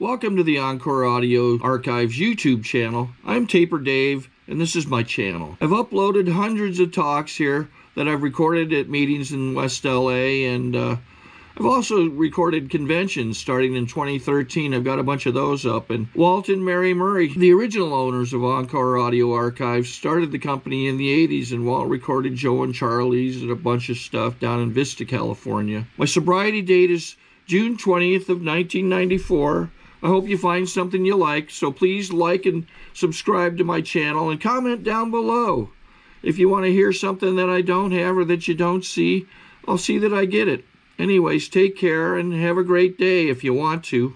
Welcome to the Encore Audio Archives YouTube channel. I'm Taper Dave, and this is my channel. I've uploaded hundreds of talks here that I've recorded at meetings in West LA, and I've also recorded conventions starting in 2013. I've got a bunch of those up. And Walt and Mary Murray, the original owners of Encore Audio Archives, started the company in the 80s, and Walt recorded Joe and Charlie's and a bunch of stuff down in Vista, California. My sobriety date is June 20th of 1994. I hope you find something you like, so please like and subscribe to my channel and comment down below. If you want to hear something that I don't have or that you don't see, I'll see that I get it. Anyways, take care and have a great day if you want to.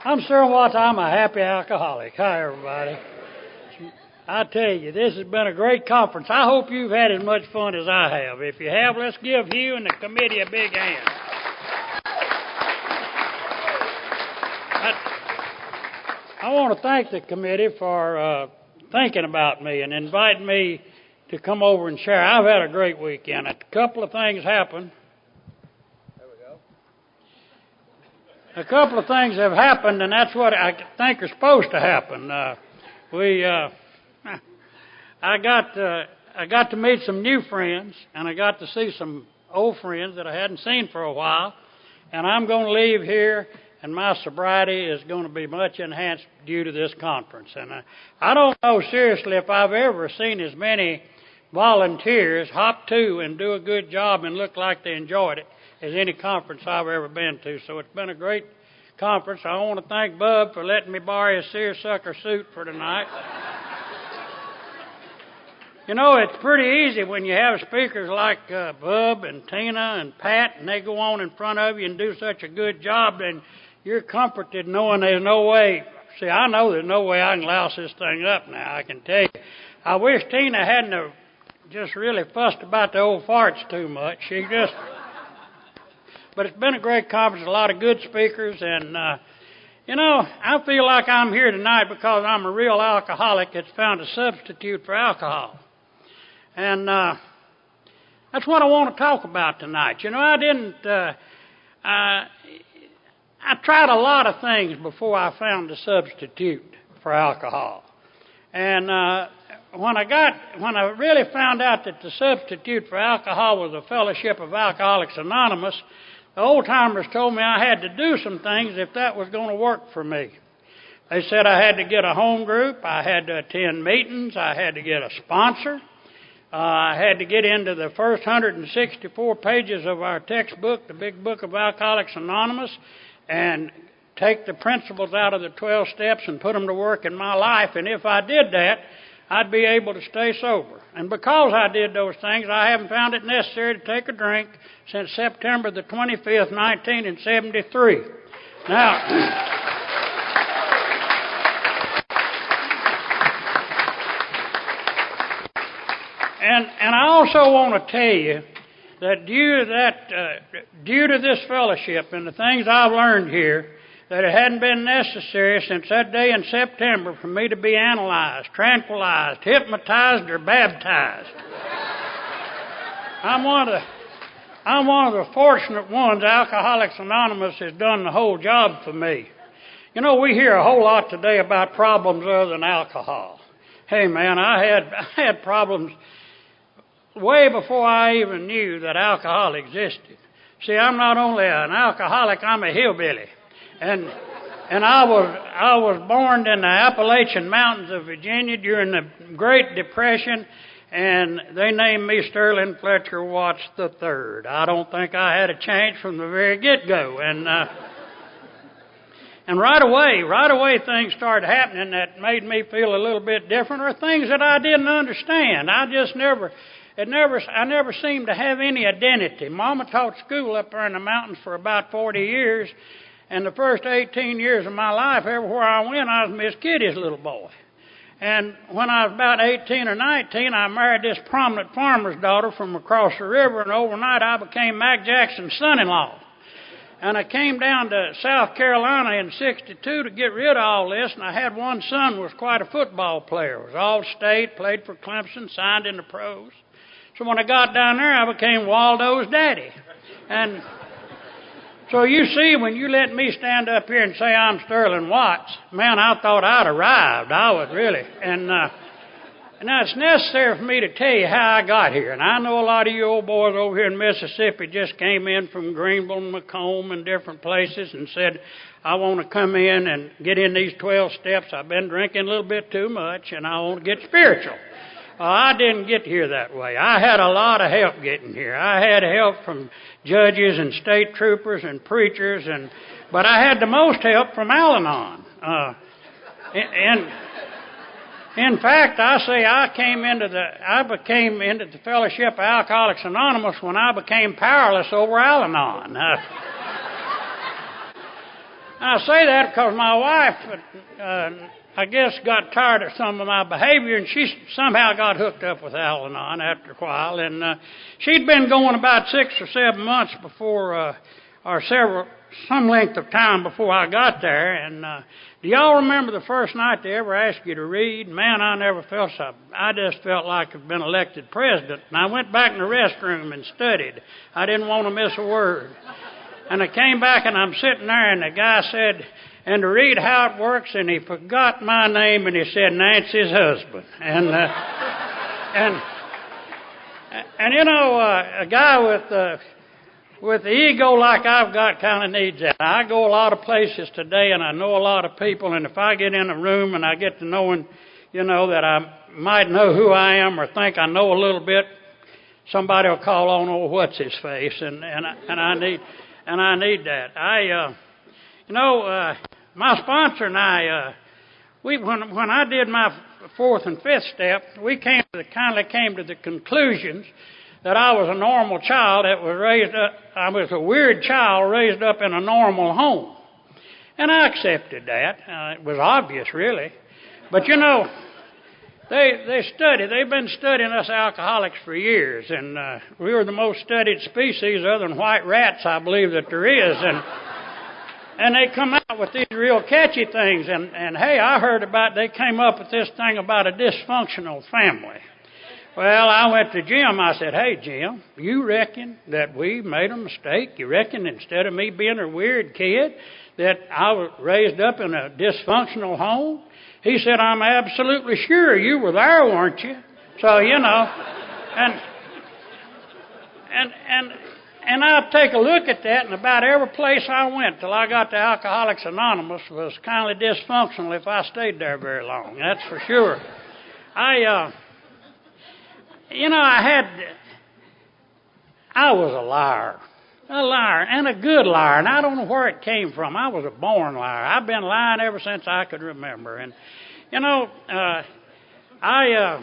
I'm Sir Watts. I'm a happy alcoholic. Hi, everybody. I tell you, this has been a great conference. I hope you've had as much fun as I have. If you have, let's give Hugh and the committee a big hand. I want to thank the committee for thinking about me and inviting me to come over and share. I've had a great weekend. A couple of things happened. There we go. A couple of things have happened, and that's what I think are supposed to happen. I got to meet some new friends, and I got to see some old friends that I hadn't seen for a while. And I'm going to leave here, and my sobriety is going to be much enhanced due to this conference. And I don't know seriously if I've ever seen as many volunteers hop to and do a good job and look like they enjoyed it as any conference I've ever been to. So it's been a great conference. I want to thank Bub for letting me borrow his seersucker suit for tonight. You know, it's pretty easy when you have speakers like Bub and Tina and Pat, and they go on in front of you and do such a good job, then you're comforted knowing there's no way. See, I know there's no way I can louse this thing up now, I can tell you. I wish Tina hadn't have just really fussed about the old farts too much. But it's been a great conference, a lot of good speakers, and you know, I feel like I'm here tonight because I'm a real alcoholic that's found a substitute for alcohol. And that's what I want to talk about tonight. You know, I tried a lot of things before I found a substitute for alcohol. And when I really found out that the substitute for alcohol was the Fellowship of Alcoholics Anonymous, the old-timers told me I had to do some things if that was going to work for me. They said I had to get a home group, I had to attend meetings, I had to get a sponsor, I had to get into the first 164 pages of our textbook, the Big Book of Alcoholics Anonymous, and take the principles out of the 12 steps and put them to work in my life. And if I did that, I'd be able to stay sober. And because I did those things, I haven't found it necessary to take a drink since September the 25th, 1973. Now, And I also want to tell you that due to this fellowship and the things I've learned here, that it hadn't been necessary since that day in September for me to be analyzed, tranquilized, hypnotized, or baptized. I'm one of the fortunate ones. Alcoholics Anonymous has done the whole job for me. You know, we hear a whole lot today about problems other than alcohol. Hey, man, I had problems way before I even knew that alcohol existed. See, I'm not only an alcoholic, I'm a hillbilly. And I was born in the Appalachian Mountains of Virginia during the Great Depression, and they named me Sterling Fletcher Watts III. I don't think I had a change from the very get-go. And right away things started happening that made me feel a little bit different, or things that I didn't understand. I never seemed to have any identity. Mama taught school up there in the mountains for about 40 years, and the first 18 years of my life, everywhere I went, I was Miss Kitty's little boy. And when I was about 18 or 19, I married this prominent farmer's daughter from across the river, and overnight I became Mac Jackson's son-in-law. And I came down to South Carolina in '62 to get rid of all this, and I had one son who was quite a football player. Was all-state, played for Clemson, signed in the pros. So when I got down there, I became Waldo's daddy. And so you see, when you let me stand up here and say I'm Sterling Watts, man, I thought I'd arrived. I was really. And now it's necessary for me to tell you how I got here. And I know a lot of you old boys over here in Mississippi just came in from Greenville and Macomb and different places and said, I want to come in and get in these 12 steps. I've been drinking a little bit too much and I want to get spiritual. I didn't get here that way. I had a lot of help getting here. I had help from judges and state troopers and preachers, but I had the most help from Al-Anon. In fact, I say I became into the Fellowship of Alcoholics Anonymous when I became powerless over Al-Anon. I say that because my wife, I guess, got tired of some of my behavior, and she somehow got hooked up with Al-Anon after a while. And she'd been going about 6 or 7 months before, some length of time before I got there. And do y'all remember the first night they ever asked you to read? Man, I never felt so. I just felt like I'd been elected president. And I went back in the restroom and studied. I didn't want to miss a word. And I came back and I'm sitting there and the guy said, and to read how it works, and he forgot my name and he said Nancy's husband. And you know, a guy with the ego like I've got kind of needs that. I go a lot of places today and I know a lot of people, and if I get in a room and I get to knowing, you know, that I might know who I am or think I know a little bit, somebody will call on old what's his face, and I need that. My sponsor and I, when I did my 4th and 5th step, we came to the conclusions that I was a normal child that was raised up. I was a weird child raised up in a normal home, and I accepted that. It was obvious, really, but you know, they study. They've been studying us alcoholics for years, and we were the most studied species, other than white rats, I believe that there is, and they come out with these real catchy things. And hey, I heard they came up with this thing about a dysfunctional family. Well, I went to Jim. I said, hey, Jim, you reckon that we made a mistake? You reckon instead of me being a weird kid that I was raised up in a dysfunctional home? He said, I'm absolutely sure you were there, weren't you? So, you know, and I'll take a look at that, and about every place I went till I got to Alcoholics Anonymous was kind of dysfunctional if I stayed there very long. That's for sure. I was a liar, and a good liar, and I don't know where it came from. I was a born liar. I've been lying ever since I could remember, and you know, I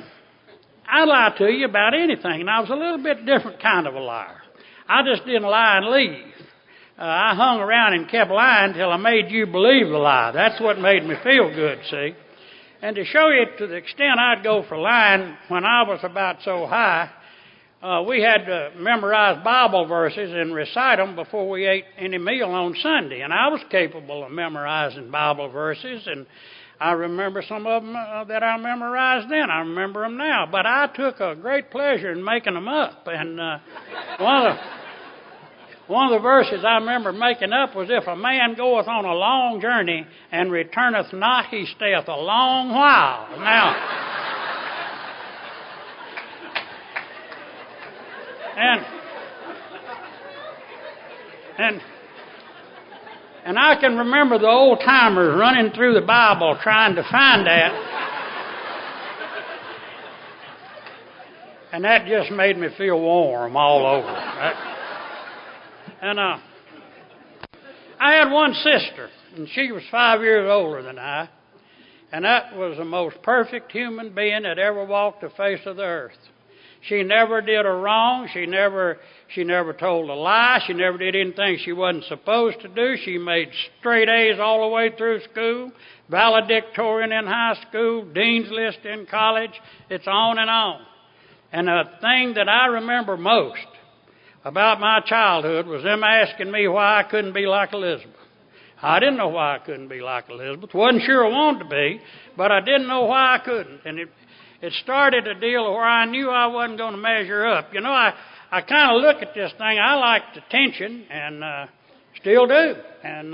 lie to you about anything, and I was a little bit different kind of a liar. I just didn't lie and leave. I hung around and kept lying till I made you believe the lie. That's what made me feel good, see. And to show you to the extent I'd go for lying when I was about so high, we had to memorize Bible verses and recite them before we ate any meal on Sunday. And I was capable of memorizing Bible verses, and I remember some of them that I memorized then. I remember them now. But I took a great pleasure in making them up. And one of the verses I remember making up was, if a man goeth on a long journey and returneth not, he stayeth a long while. Now, and I can remember the old timers running through the Bible trying to find that. And that just made me feel warm all over. And I had one sister, and she was 5 years older than I. And that was the most perfect human being that ever walked the face of the earth. She never did a wrong. She never told a lie. She never did anything she wasn't supposed to do. She made straight A's all the way through school, valedictorian in high school, dean's list in college. It's on and on. And the thing that I remember most about my childhood was them asking me why I couldn't be like Elizabeth. I didn't know why I couldn't be like Elizabeth. Wasn't sure I wanted to be, but I didn't know why I couldn't. And it started a deal where I knew I wasn't going to measure up. You know, I kind of look at this thing. I liked attention, and still do. And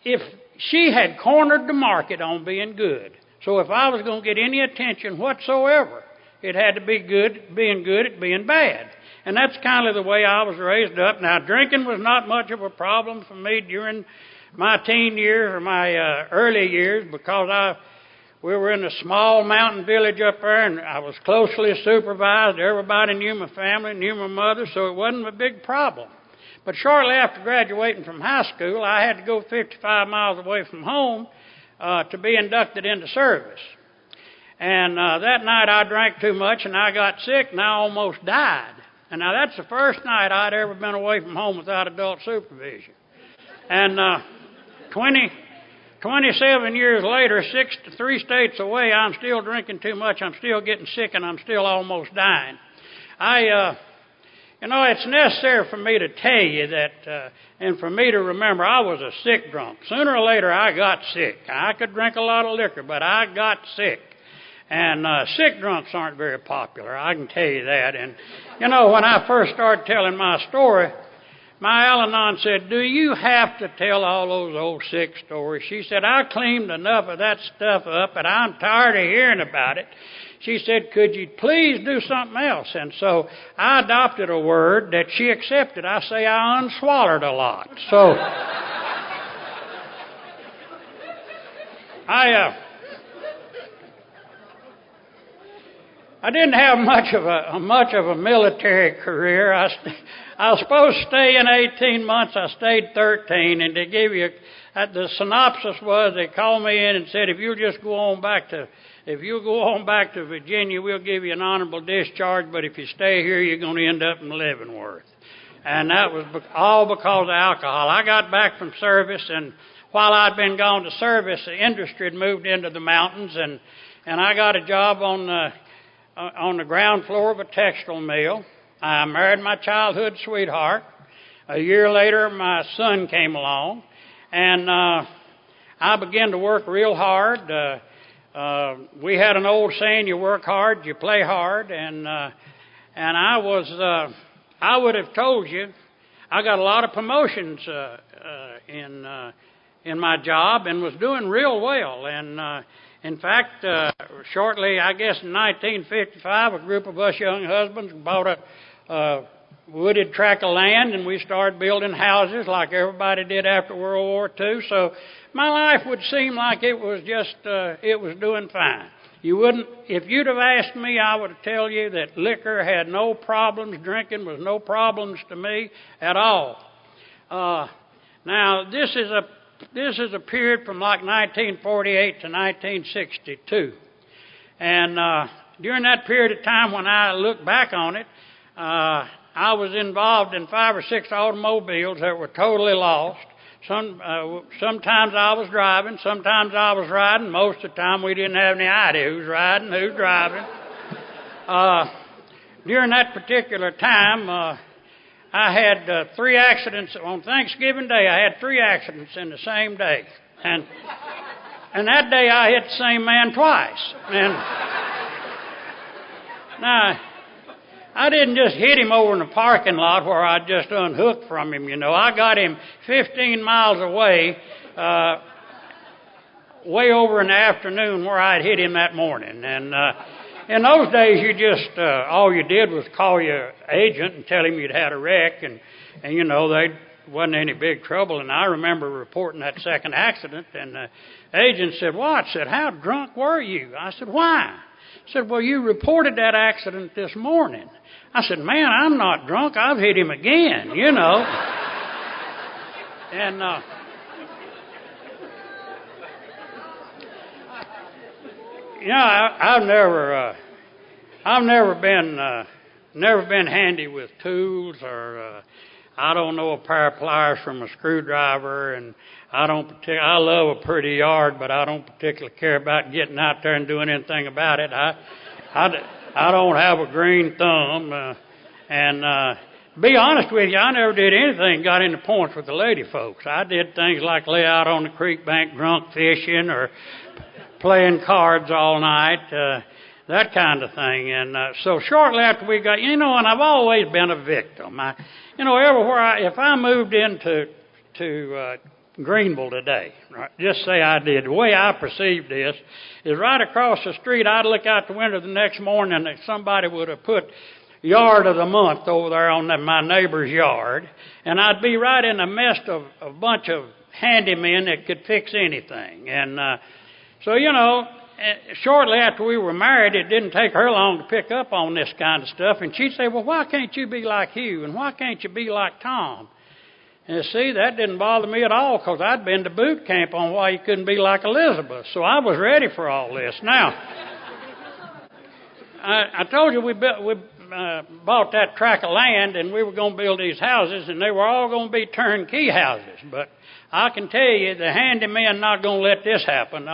if she had cornered the market on being good, so if I was going to get any attention whatsoever, it had to be good, being good at being bad. And that's kind of the way I was raised up. Now, drinking was not much of a problem for me during my teen years or my early years, because we were in a small mountain village up there, and I was closely supervised. Everybody knew my family, knew my mother, so it wasn't a big problem. But shortly after graduating from high school, I had to go 55 miles away from home to be inducted into service. And that night I drank too much, and I got sick, and I almost died. And now that's the first night I'd ever been away from home without adult supervision. And 27 years later, 63 states away, I'm still drinking too much, I'm still getting sick, and I'm still almost dying. It's necessary for me to tell you that, and for me to remember, I was a sick drunk. Sooner or later, I got sick. I could drink a lot of liquor, but I got sick. And sick drunks aren't very popular, I can tell you that. And, when I first started telling my story, my Al-Anon said, "Do you have to tell all those old sick stories?" She said, "I cleaned enough of that stuff up, and I'm tired of hearing about it." She said, "Could you please do something else?" And so I adopted a word that she accepted. I say I unswallowed a lot. So I didn't have much of a military career. I was supposed to stay in 18 months. I stayed 13, and they gave you the synopsis was they called me in and said, if you'll go on back to Virginia, we'll give you an honorable discharge, but if you stay here, you're going to end up in Leavenworth. And that was all because of alcohol. I got back from service, and while I'd been gone to service, the industry had moved into the mountains, and I got a job on the ground floor of a textile mill. I married my childhood sweetheart. A year later, my son came along, and I began to work real hard. We had an old saying, you work hard, you play hard, and I would have told you, I got a lot of promotions in my job and was doing real well. And in fact, shortly, I guess in 1955, a group of us young husbands bought a wooded tract of land, and we started building houses like everybody did after World War II. So my life would seem like it was doing fine. If you'd have asked me, I would tell you that liquor had no problems, drinking was no problems to me at all. Now, this is a period from like 1948 to 1962. And during that period of time, when I look back on it, I was involved in 5 or 6 automobiles that were totally lost. Sometimes I was driving, sometimes I was riding. Most of the time we didn't have any idea who's riding, who's driving. During that particular time, I had 3 accidents. On Thanksgiving Day, I had 3 accidents in the same day. And that day I hit the same man twice. And now, I didn't just hit him over in the parking lot where I just unhooked from him, I got him 15 miles away, way over in the afternoon where I'd hit him that morning. And in those days, all you did was call your agent and tell him you'd had a wreck, and they wasn't any big trouble. And I remember reporting that second accident, and the agent said, "What?" I said, "How drunk were you?" I said, "Why?" He said, "Well, you reported that accident this morning." I said, "Man, I'm not drunk. I've hit him again, And I've never been handy with tools, or I don't know a pair of pliers from a screwdriver, and I love a pretty yard, but I don't particularly care about getting out there and doing anything about it. I don't have a green thumb. And to be honest with you, I never did anything got into points with the lady folks. I did things like lay out on the creek bank drunk fishing or playing cards all night, that kind of thing. And so shortly after we got, and I've always been a victim. Everywhere if I moved into Greenville today, right, just say I did, the way I perceived this is right across the street, I'd look out the window the next morning and somebody would have put yard of the month over there on my neighbor's yard, and I'd be right in the midst of a bunch of handymen that could fix anything. And so, shortly after we were married, it didn't take her long to pick up on this kind of stuff, and she'd say, well, why can't you be like Hugh, and why can't you be like Tom? And see, that didn't bother me at all, because I'd been to boot camp on why you couldn't be like Elizabeth, so I was ready for all this. Now, I told you we bought that tract of land, and we were going to build these houses, and they were all going to be turnkey houses. But I can tell you, the handymen not going to let this happen.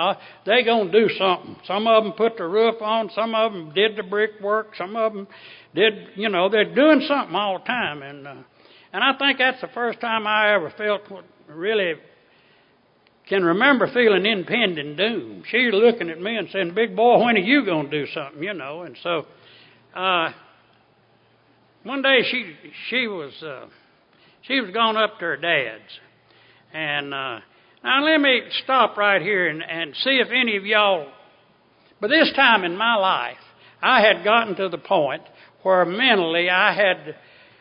They going to do something. Some of them put the roof on. Some of them did the brickwork. Some of them did, they're doing something all the time. And I think that's the first time I ever felt what really can remember feeling impending doom. She's looking at me and saying, big boy, when are you going to do something, And so one day she was gone up to her dad's. And now let me stop right here and see if any of y'all, by this time in my life, I had gotten to the point where mentally I had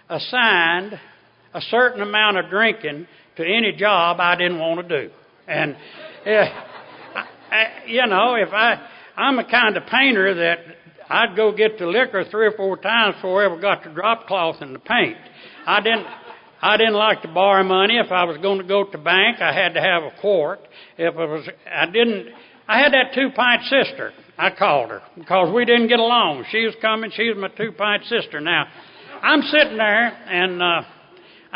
assigned a certain amount of drinking to any job I didn't want to do. And, I'm a kind of painter that I'd go get the liquor 3 or 4 times before I ever got the drop cloth in the paint. I didn't like to borrow money. If I was going to go to the bank, I had to have a quart. I had that 2-pint sister. I called her because we didn't get along. She was coming. She was my 2-pint sister. Now, I'm sitting there, and I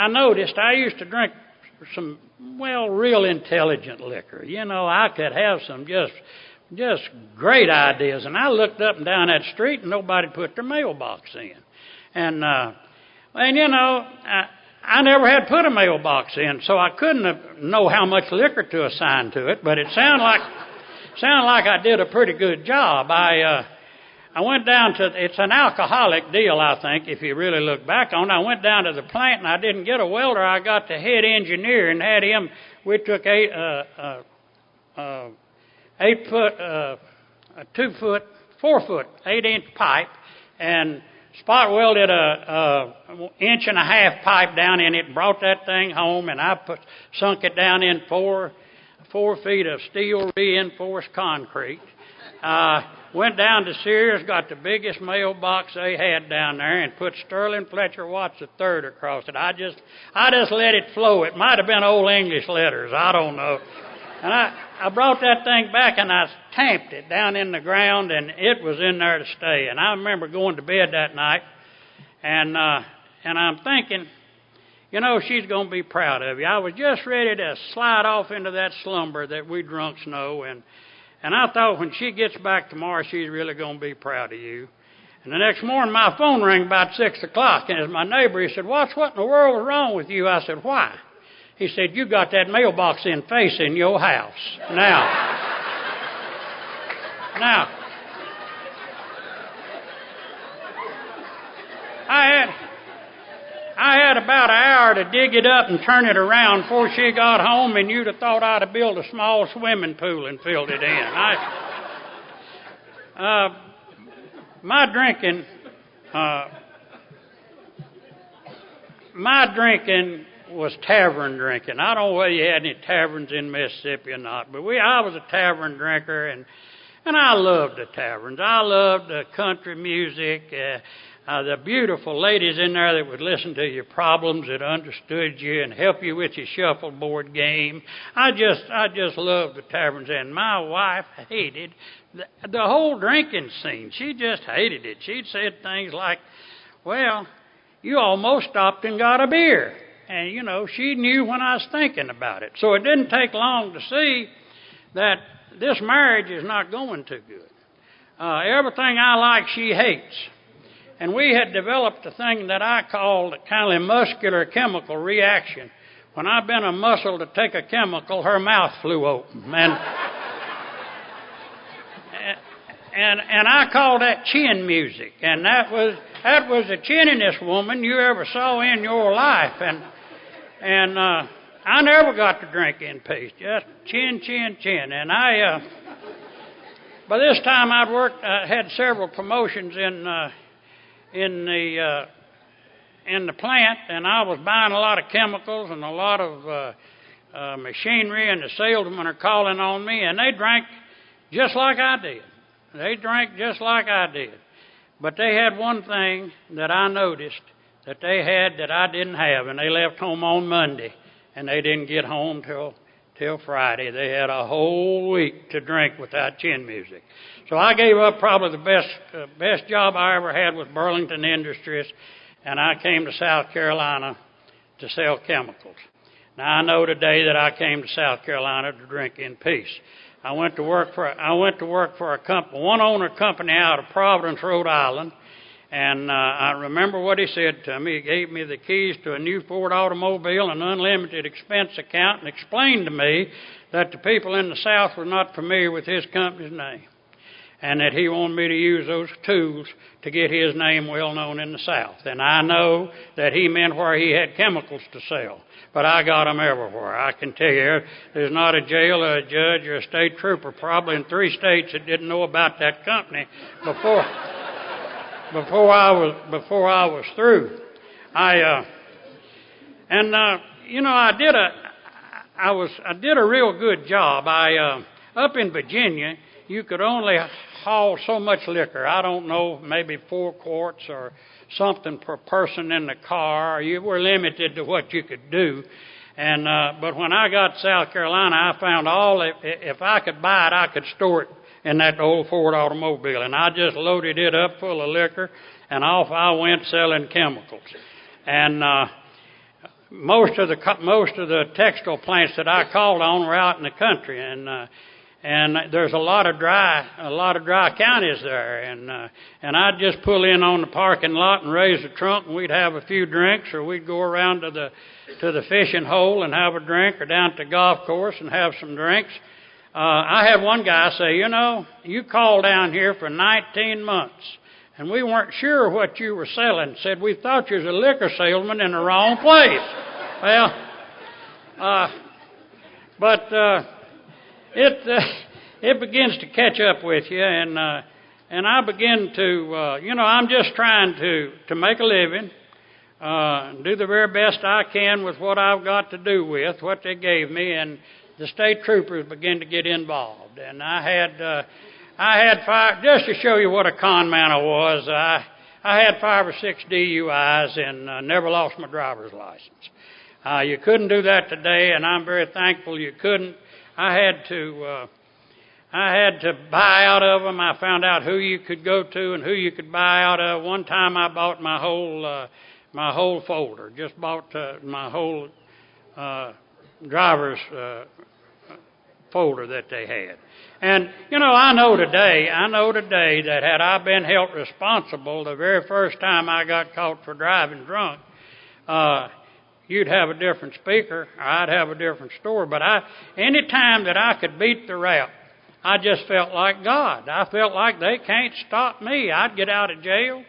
noticed I used to drink some, real intelligent liquor. I could have some just great ideas. And I looked up and down that street, and nobody put their mailbox in. And I never had put a mailbox in, so I couldn't know how much liquor to assign to it. But it sounded like I did a pretty good job. I went down to, it's an alcoholic deal, I think, if you really look back on it. I went down to the plant, and I didn't get a welder. I got the head engineer and had him. We took 8-inch pipe and spot welded a 1.5 inch pipe down in it and brought that thing home, and I sunk it down in 4 feet of steel reinforced concrete. Went down to Sears, got the biggest mailbox they had down there, and put Sterling Fletcher Watts III across it. I just let it flow. It might have been old English letters. I don't know. And I brought that thing back, and I tamped it down in the ground, and it was in there to stay. And I remember going to bed that night, and I'm thinking, she's going to be proud of you. I was just ready to slide off into that slumber that we drunks know, and I thought when she gets back tomorrow, she's really going to be proud of you. And the next morning, my phone rang about 6 o'clock, and as my neighbor, he said, Watts, what in the world is wrong with you? I said, why? He said, you got that mailbox in face in your house. Now, I had about an hour to dig it up and turn it around before she got home, and you'd have thought I'd have built a small swimming pool and filled it in. My drinking was tavern drinking. I don't know whether you had any taverns in Mississippi or not, but I was a tavern drinker, and I loved the taverns. I loved the country music, the beautiful ladies in there that would listen to your problems, that understood you and help you with your shuffleboard game. I just loved the taverns, and my wife hated the whole drinking scene. She just hated it. She'd said things like, well, you almost stopped and got a beer. And, she knew when I was thinking about it. So it didn't take long to see that this marriage is not going too good. Everything I like, she hates. And we had developed a thing that I called kind of a muscular chemical reaction. When I bent a muscle to take a chemical, her mouth flew open. And I call that chin music. And that was the chinniest woman you ever saw in your life. And I never got to drink in peace. Just chin, chin, chin. And by this time I'd had several promotions in the plant, and I was buying a lot of chemicals and a lot of machinery, and the salesmen are calling on me, and they drank just like I did. They drank just like I did. But they had one thing that I noticed that they had that I didn't have, and they left home on Monday, and they didn't get home till Friday. They had a whole week to drink without chin music. So I gave up probably the best job I ever had with Burlington Industries, and I came to South Carolina to sell chemicals. Now I know today that I came to South Carolina to drink in peace. I went to work for a company, one owner company out of Providence, Rhode Island, and I remember what he said to me. He gave me the keys to a new Ford automobile and unlimited expense account, and explained to me that the people in the South were not familiar with his company's name, and that he wanted me to use those tools to get his name well known in the South. And I know that he meant where he had chemicals to sell, but I got them everywhere. I can tell you, there's not a jail or a judge or a state trooper probably in 3 states that didn't know about that company before I was through. I did a real good job. Up in Virginia, you could only haul so much liquor. I don't know, maybe 4 quarts or something per person in the car. You were limited to what you could do. And but when I got to South Carolina, I found if I could buy it, I could store it in that old Ford automobile. And I just loaded it up full of liquor, and off I went selling chemicals. And most of the textile plants that I called on were out in the country, and there's a lot of dry counties there, and I'd just pull in on the parking lot and raise the trunk, and we'd have a few drinks, or we'd go around to the fishing hole and have a drink, or down to the golf course and have some drinks. I had one guy say, you called down here for 19 months, and we weren't sure what you were selling. Said, we thought you was a liquor salesman in the wrong place. It begins to catch up with you, and I begin to, I'm just trying to make a living, do the very best I can with what I've got to do with, what they gave me, and the state troopers begin to get involved. And I had 5, just to show you what a con man I was, I had 5 or 6 DUIs and never lost my driver's license. You couldn't do that today, and I'm very thankful you couldn't. I had to buy out of them. I found out who you could go to and who you could buy out of. One time I bought my whole folder, just bought my whole driver's folder that they had. And, I know today that had I been held responsible the very first time I got caught for driving drunk, you'd have a different speaker, or I'd have a different story. But any time that I could beat the rap, I just felt like God. I felt like they can't stop me. I'd get out of jail,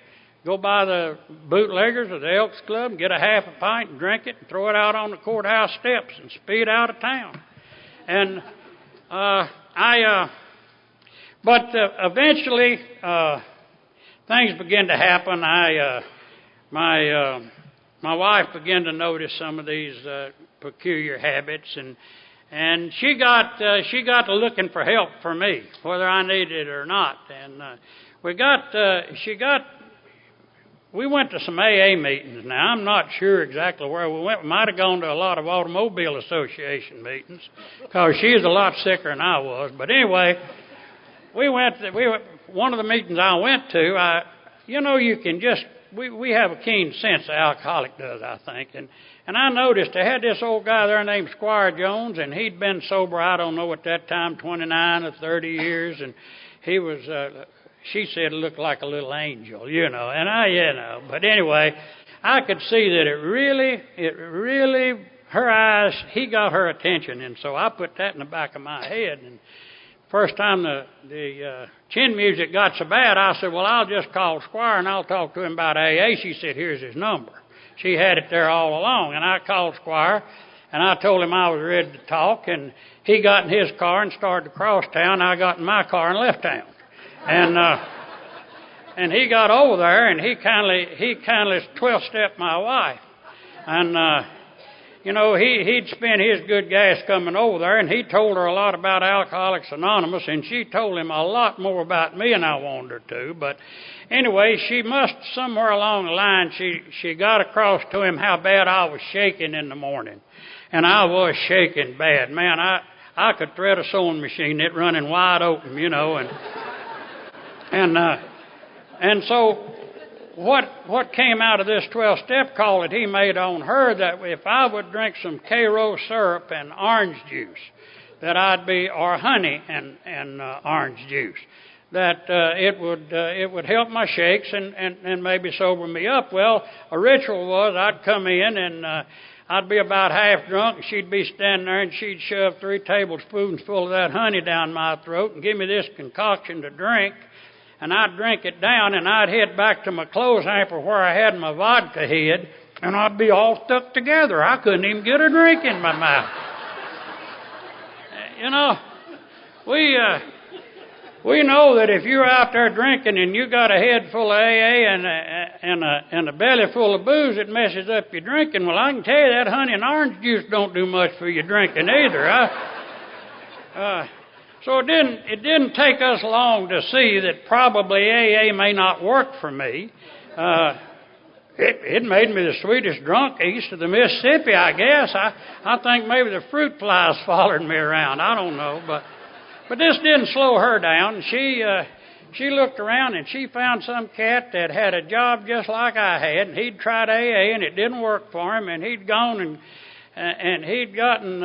go by the bootleggers or the Elks Club and get a half a pint and drink it and throw it out on the courthouse steps and speed out of town. And but eventually things began to happen. My wife began to notice some of these peculiar habits, and she got to looking for help for me, whether I needed it or not. And we went to some AA meetings. Now, I'm not sure exactly where we went. We might have gone to a lot of Automobile Association meetings, because she's a lot sicker than I was. But anyway, one of the meetings I went to, you can just, we have a keen sense, the alcoholic does, I think. And I noticed they had this old guy there named Squire Jones, and he'd been sober, I don't know at that time, 29 or 30 years, and he was she said it looked like a little angel, you know. And but anyway, I could see that it really, her eyes, he got her attention. And so I put that in the back of my head. And first time the chin music got so bad, I said, well, I'll just call Squire and I'll talk to him about AA. She said, here's his number. She had it there all along. And I called Squire and I told him I was ready to talk. And he got in his car and started to cross town. I got in my car and left town. And he got over there and he kindly 12-stepped my wife. And, he'd spent his good gas coming over there, and he told her a lot about Alcoholics Anonymous, and she told him a lot more about me than I wanted her to. But anyway, she must, somewhere along the line, she got across to him how bad I was shaking in the morning. And I was shaking bad. Man, I could thread a sewing machine, it running wide open, And so what came out of this 12-step call that he made on her, that if I would drink some K-Rose syrup and orange juice, that I'd be, or honey and orange juice, that it would help my shakes and maybe sober me up. Well, a ritual was I'd come in and I'd be about half drunk, and she'd be standing there and she'd shove 3 tablespoons full of that honey down my throat and give me this concoction to drink. And I'd drink it down, and I'd head back to my clothes hamper where I had my vodka hid, and I'd be all stuck together. I couldn't even get a drink in my mouth. We know that if you're out there drinking and you got a head full of AA and a belly full of booze, it messes up your drinking. Well, I can tell you that honey and orange juice don't do much for your drinking either. So it didn't take us long to see that probably AA may not work for me. It made me the sweetest drunk east of the Mississippi, I guess. I think maybe the fruit flies followed me around. I don't know, but this didn't slow her down. She looked around and she found some cat that had a job just like I had, and he'd tried AA and it didn't work for him, and he'd gone and he'd gotten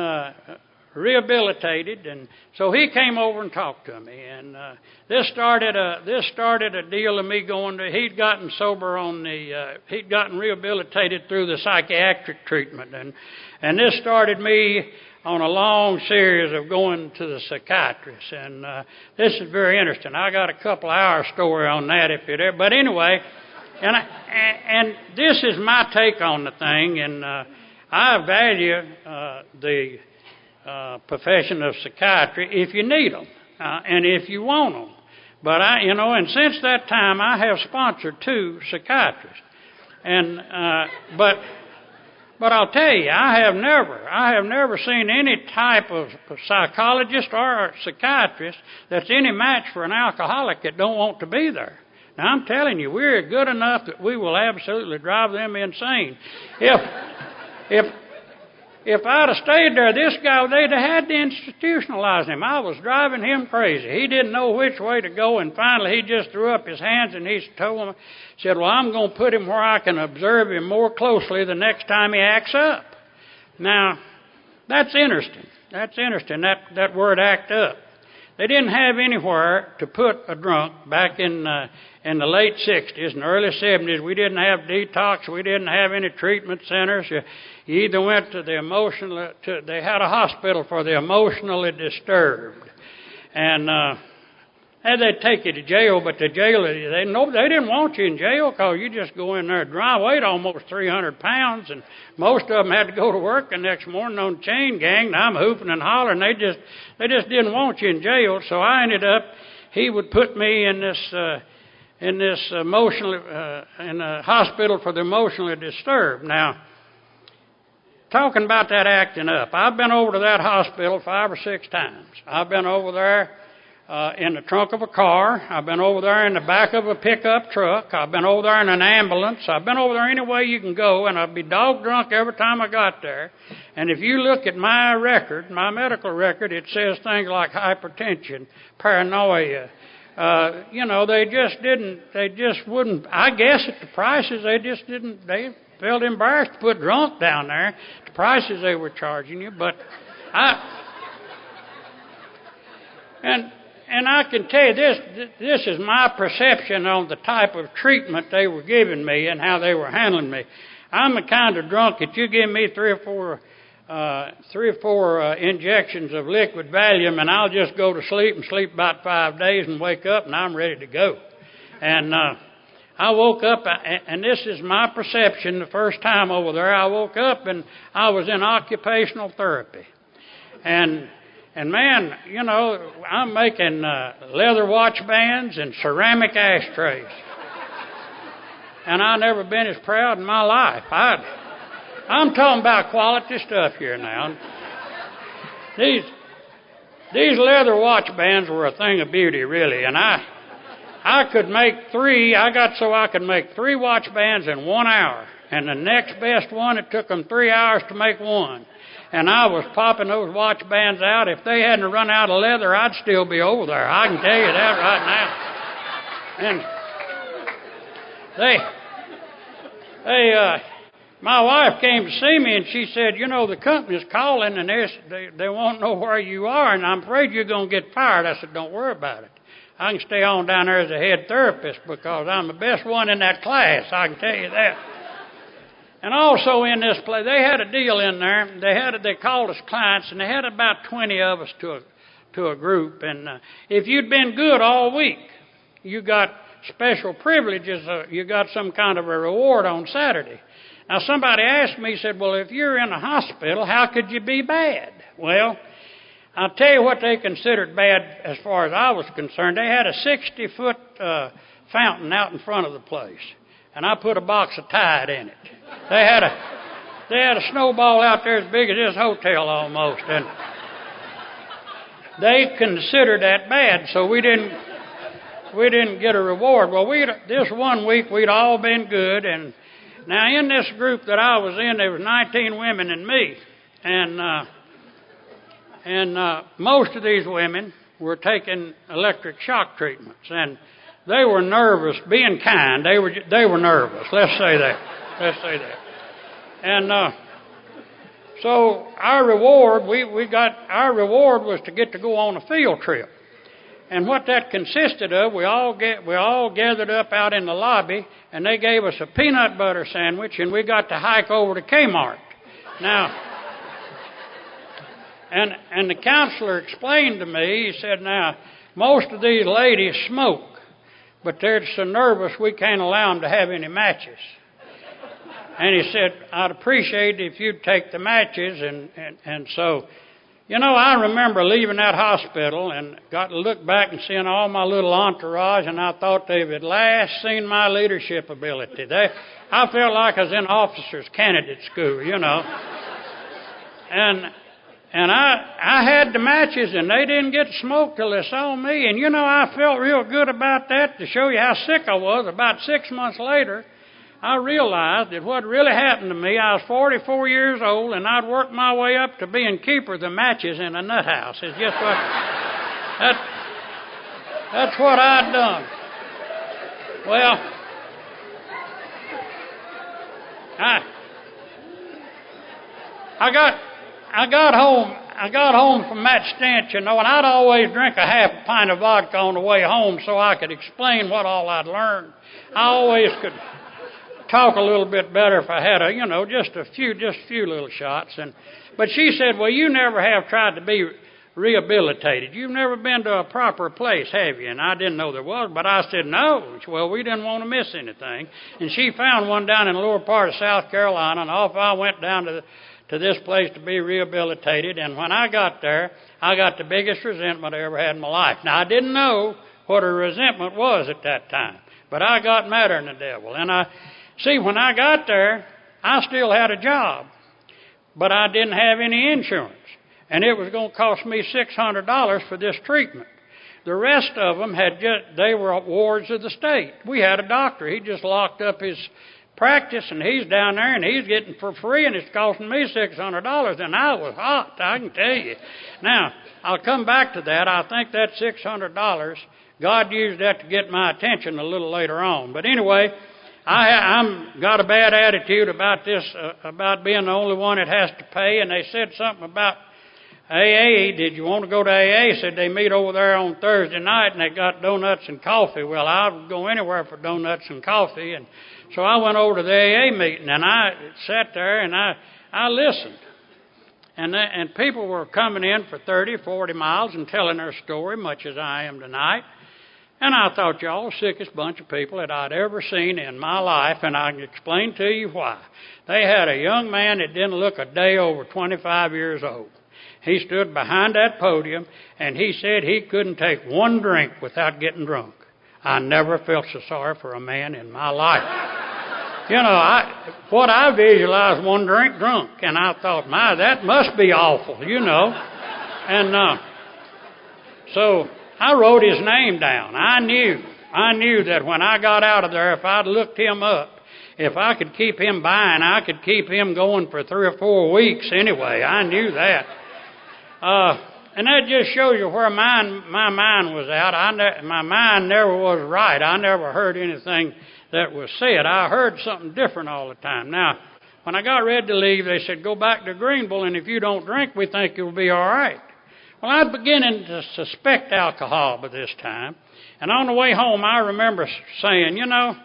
rehabilitated, and so he came over and talked to me, and this started a deal of me going to. He'd gotten sober he'd gotten rehabilitated through the psychiatric treatment, and this started me on a long series of going to the psychiatrist, and this is very interesting. I got a couple hour story on that if you're there, but anyway, and this is my take on the thing, and I value the profession of psychiatry if you need them and if you want them. But and since that time I have sponsored 2 psychiatrists, and but I'll tell you, I have never seen any type of psychologist or psychiatrist that's any match for an alcoholic that don't want to be there. Now I'm telling you, we're good enough that we will absolutely drive them insane. If I'd have stayed there, this guy, they'd have had to institutionalize him. I was driving him crazy. He didn't know which way to go, and finally he just threw up his hands and he said, well, I'm going to put him where I can observe him more closely the next time he acts up. Now, that's interesting. That word act up. They didn't have anywhere to put a drunk back in the late 60s and early 70s. We didn't have detox. We didn't have any treatment centers. You either went to they had a hospital for the emotionally disturbed. And they'd take you to jail, but the jail, they didn't want you in jail because you just go in there dry. I weighed almost 300 pounds, and most of them had to go to work the next morning on chain gang. And I'm hooping and hollering. They just didn't want you in jail. So I ended up, he would put me in this emotionally, in a hospital for the emotionally disturbed. Now, talking about that acting up, I've been over to that hospital 5 or 6 times. I've been over there in the trunk of a car. I've been over there in the back of a pickup truck. I've been over there in an ambulance. I've been over there any way you can go, and I'd be dog drunk every time I got there. And if you look at my record, my medical record, it says things like hypertension, paranoia. They just wouldn't, I guess at the prices, they felt embarrassed to put drunk down there, the prices they were charging you. But and I can tell you this is my perception on the type of treatment they were giving me and how they were handling me. I'm the kind of drunk that you give me three or four injections of liquid Valium, and I'll just go to sleep and sleep about 5 days and wake up, and I'm ready to go. And I woke up, and this is my perception. The first time over there, I woke up and I was in occupational therapy, and man, you know, I'm making leather watch bands and ceramic ashtrays. And I've never been as proud in my life. I'm talking about quality stuff here now. These leather watch bands were a thing of beauty, really. And I could make three. I got so I could make 3 watch bands in 1 hour. And the next best one, it took them 3 hours to make one. And I was popping those watch bands out. If they hadn't run out of leather, I'd still be over there. I can tell you that right now. And my wife came to see me, and she said, you know, the company's calling, and they won't know where you are, and I'm afraid you're going to get fired. I said, don't worry about it. I can stay on down there as a head therapist because I'm the best one in that class. I can tell you that. And also in this place, they had a deal in there. They called us clients, and they had about 20 of us to a group. And if you'd been good all week, you got special privileges. You got some kind of a reward on Saturday. Now, somebody asked me, said, well, if you're in a hospital, how could you be bad? Well, I'll tell you what they considered bad as far as I was concerned. They had a 60-foot fountain out in front of the place, and I put a box of Tide in it. They had a snowball out there as big as this hotel almost, and they considered that bad, so we didn't get a reward. Well, this 1 week we'd all been good, and now in this group that I was in, there was 19 women and me, and most of these women were taking electric shock treatments, and they were nervous. Being kind, they were nervous. Let's say that. And so our reward was to get to go on a field trip. And what that consisted of, we all gathered up out in the lobby, and they gave us a peanut butter sandwich, and we got to hike over to Kmart. Now, and the counselor explained to me, he said, now, most of these ladies smoke, but they're so nervous we can't allow them to have any matches. And he said, I'd appreciate it if you'd take the matches, and so... You know, I remember leaving that hospital and got to look back and seeing all my little entourage, and I thought they've at last seen my leadership ability. I felt like I was in officers' candidate school, you know. And I had the matches, and they didn't get smoked till they saw me. And, you know, I felt real good about that. To show you how sick I was, about 6 months later, I realized that what really happened to me, I was 44 years old, and I'd worked my way up to being keeper of the matches in a nut house. It's just that's what I'd done. Well, I got home from that stench, you know, and I'd always drink a half a pint of vodka on the way home so I could explain what all I'd learned. I always could talk a little bit better if I had just a few little shots. But she said, well, you never have tried to be rehabilitated. You've never been to a proper place, have you? And I didn't know there was, but I said, no. Well, we didn't want to miss anything. And she found one down in the lower part of South Carolina, and off I went down to this place to be rehabilitated. And when I got there, I got the biggest resentment I ever had in my life. Now, I didn't know what a resentment was at that time, but I got madder than the devil. And when I got there, I still had a job, but I didn't have any insurance, and it was going to cost me $600 for this treatment. The rest of them they were wards of the state. We had a doctor. He just locked up his practice, and he's down there, and he's getting for free, and it's costing me $600, and I was hot, I can tell you. Now, I'll come back to that. I think that $600, God used that to get my attention a little later on. But anyway, I'm got a bad attitude about this, about being the only one that has to pay, and they said something about AA, did you want to go to AA? Said they meet over there on Thursday night and they got donuts and coffee. Well, I would go anywhere for donuts and coffee. And so I went over to the AA meeting and I sat there and I listened. And people were coming in for 30, 40 miles and telling their story, much as I am tonight. And I thought y'all the sickest bunch of people that I'd ever seen in my life, and I can explain to you why. They had a young man that didn't look a day over 25 years old. He stood behind that podium, and he said he couldn't take one drink without getting drunk. I never felt so sorry for a man in my life. You know, what I visualized, one drink drunk, and I thought, my, that must be awful, you know. And so I wrote his name down. I knew that when I got out of there, if I'd looked him up, if I could keep him buying, I could keep him going for 3 or 4 weeks anyway. I knew that. And that just shows you where my mind was at. My mind never was right. I never heard anything that was said. I heard something different all the time. Now, when I got ready to leave, they said, go back to Greenville, and if you don't drink, we think you'll be all right. Well, I was beginning to suspect alcohol by this time. And on the way home, I remember saying, you know,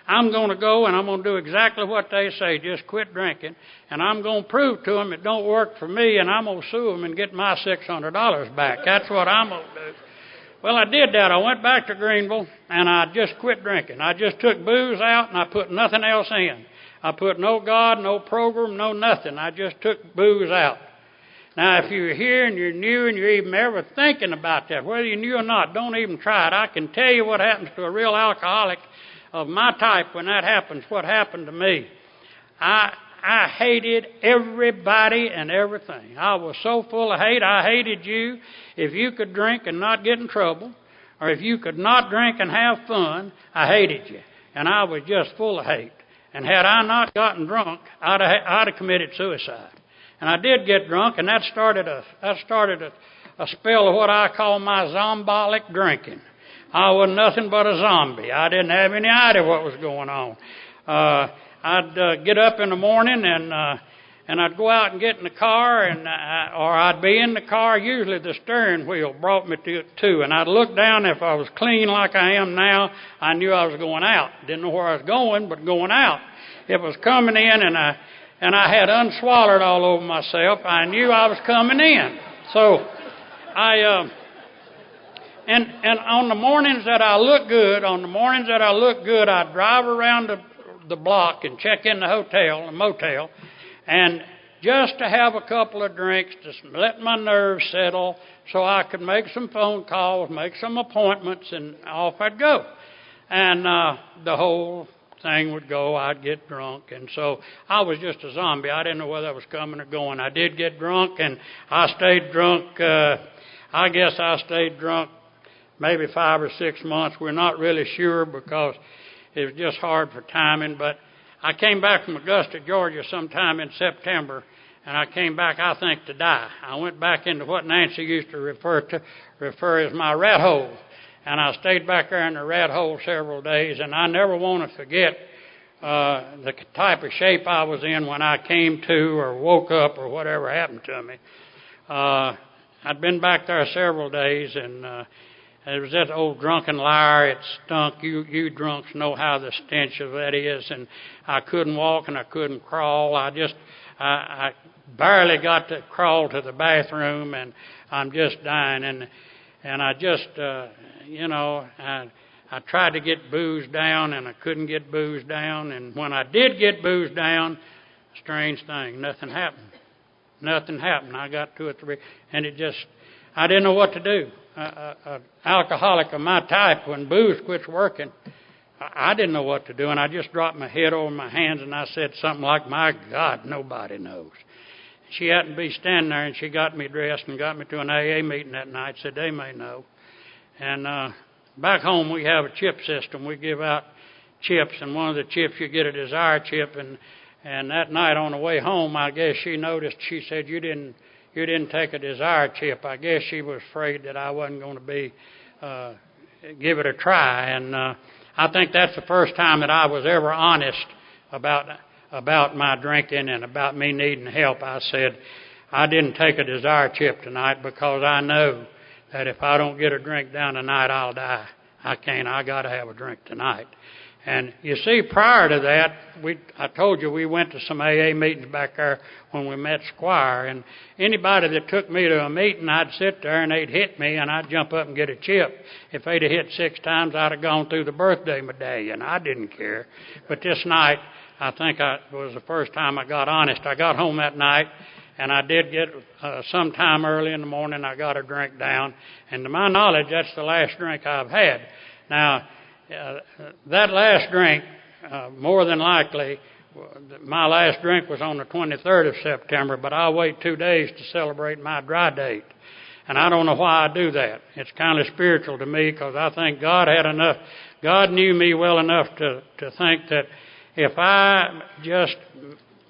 I'm going to go and I'm going to do exactly what they say, just quit drinking. And I'm going to prove to them it don't work for me, and I'm going to sue them and get my $600 back. That's what I'm going to do. Well, I did that. I went back to Greenville, and I just quit drinking. I just took booze out, and I put nothing else in. I put no God, no program, no nothing. I just took booze out. Now, if you're here and you're new and you're even ever thinking about that, whether you're new or not, don't even try it. I can tell you what happens to a real alcoholic of my type when that happens, what happened to me. I hated everybody and everything. I was so full of hate. I hated you. If you could drink and not get in trouble, or if you could not drink and have fun, I hated you. And I was just full of hate. And had I not gotten drunk, I'd have committed suicide. And I did get drunk, and that started a spell of what I call my zombolic drinking. I was nothing but a zombie. I didn't have any idea what was going on. I'd get up in the morning and I'd go out and get in the car, or I'd be in the car. Usually the steering wheel brought me to, and I'd look down. If I was clean like I am now, I knew I was going out. Didn't know where I was going, but going out. It was coming in, and I had unswallowed all over myself. I knew I was coming in. So and on the mornings that I look good, I'd drive around the block and check in the motel, and just to have a couple of drinks, to let my nerves settle so I could make some phone calls, make some appointments, and off I'd go. And the whole thing would go. I'd get drunk, and so I was just a zombie. I didn't know whether I was coming or going. I did get drunk, and I stayed drunk. I guess I stayed drunk maybe 5 or 6 months. We're not really sure because it was just hard for timing. But I came back from Augusta, Georgia sometime in September, and I came back, I think, to die. I went back into what Nancy used to refer as my rat hole. And I stayed back there in the rat hole several days, and I never want to forget the type of shape I was in when I came to or woke up or whatever happened to me. I'd been back there several days, and it was that old drunken liar. It stunk. You drunks know how the stench of that is. And I couldn't walk and I couldn't crawl. I barely got to crawl to the bathroom, and I'm just dying. And I just, I tried to get booze down, and I couldn't get booze down. And when I did get booze down, strange thing, nothing happened. Nothing happened. I got 2 or 3, and I didn't know what to do. An alcoholic of my type, when booze quits working, I didn't know what to do, and I just dropped my head over my hands, and I said something like, my God, nobody knows. She happened to be standing there, and she got me dressed and got me to an AA meeting that night, said they may know. And back home we have a chip system. We give out chips, and one of the chips you get a desire chip, and that night on the way home, I guess she noticed, she said, you didn't take a desire chip. I guess she was afraid that I wasn't going to give it a try. And I think that's the first time that I was ever honest about my drinking and about me needing help. I said, I didn't take a desire chip tonight because I know that if I don't get a drink down tonight, I'll die. I can't. I got to have a drink tonight. And you see, prior to that, I told you we went to some AA meetings back there when we met Squire. And anybody that took me to a meeting, I'd sit there and they'd hit me and I'd jump up and get a chip. If they'd have hit 6 times, I'd have gone through the birthday medallion. I didn't care. But this night, I think it was the first time I got honest. I got home that night and I did get sometime early in the morning, I got a drink down. And to my knowledge, that's the last drink I've had. Now, that last drink, more than likely, my last drink was on the 23rd of September, but I'll wait 2 days to celebrate my dry date. And I don't know why I do that. It's kind of spiritual to me because I think God knew me well enough to think that if I just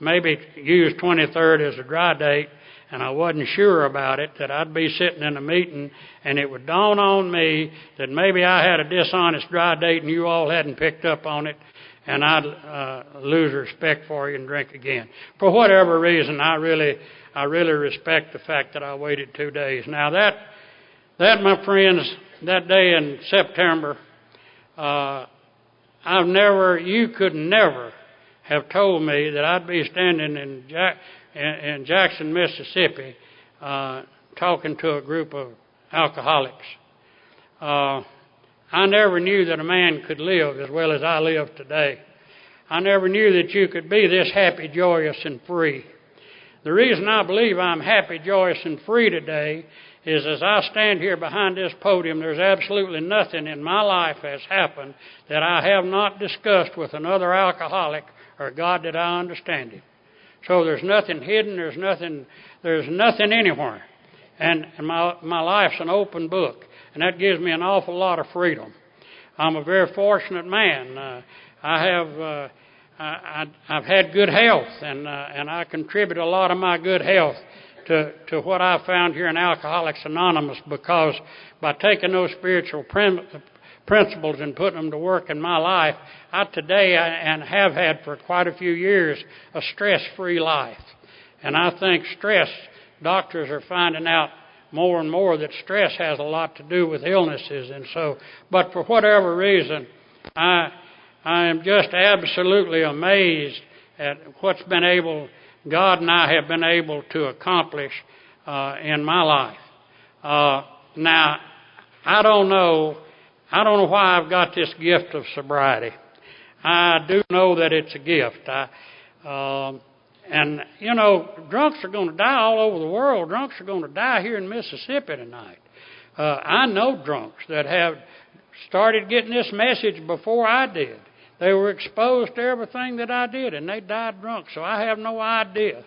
maybe used 23rd as a dry date, and I wasn't sure about it, that I'd be sitting in a meeting and it would dawn on me that maybe I had a dishonest dry date and you all hadn't picked up on it, and I'd lose respect for you and drink again. For whatever reason, I really respect the fact that I waited 2 days. Now that my friends, that day in September, you could never have told me that I'd be standing in Jackson, Mississippi, talking to a group of alcoholics. I never knew that a man could live as well as I live today. I never knew that you could be this happy, joyous, and free. The reason I believe I'm happy, joyous, and free today is as I stand here behind this podium, there's absolutely nothing in my life has happened that I have not discussed with another alcoholic or God that I understand Him. So there's nothing hidden, there's nothing anywhere. And my life's an open book, and that gives me an awful lot of freedom. I'm a very fortunate man. I've had good health, and I contribute a lot of my good health to what I found here in Alcoholics Anonymous, because by taking those spiritual principles and putting them to work in my life, I have had for quite a few years a stress-free life. And I think doctors are finding out more and more that stress has a lot to do with illnesses. And so, but for whatever reason, I am just absolutely amazed at what's God and I have been able to accomplish in my life. Now, I don't know why I've got this gift of sobriety. I do know that it's a gift. And, you know, drunks are going to die all over the world. Drunks are going to die here in Mississippi tonight. I know drunks that have started getting this message before I did. They were exposed to everything that I did, and they died drunk. So I have no idea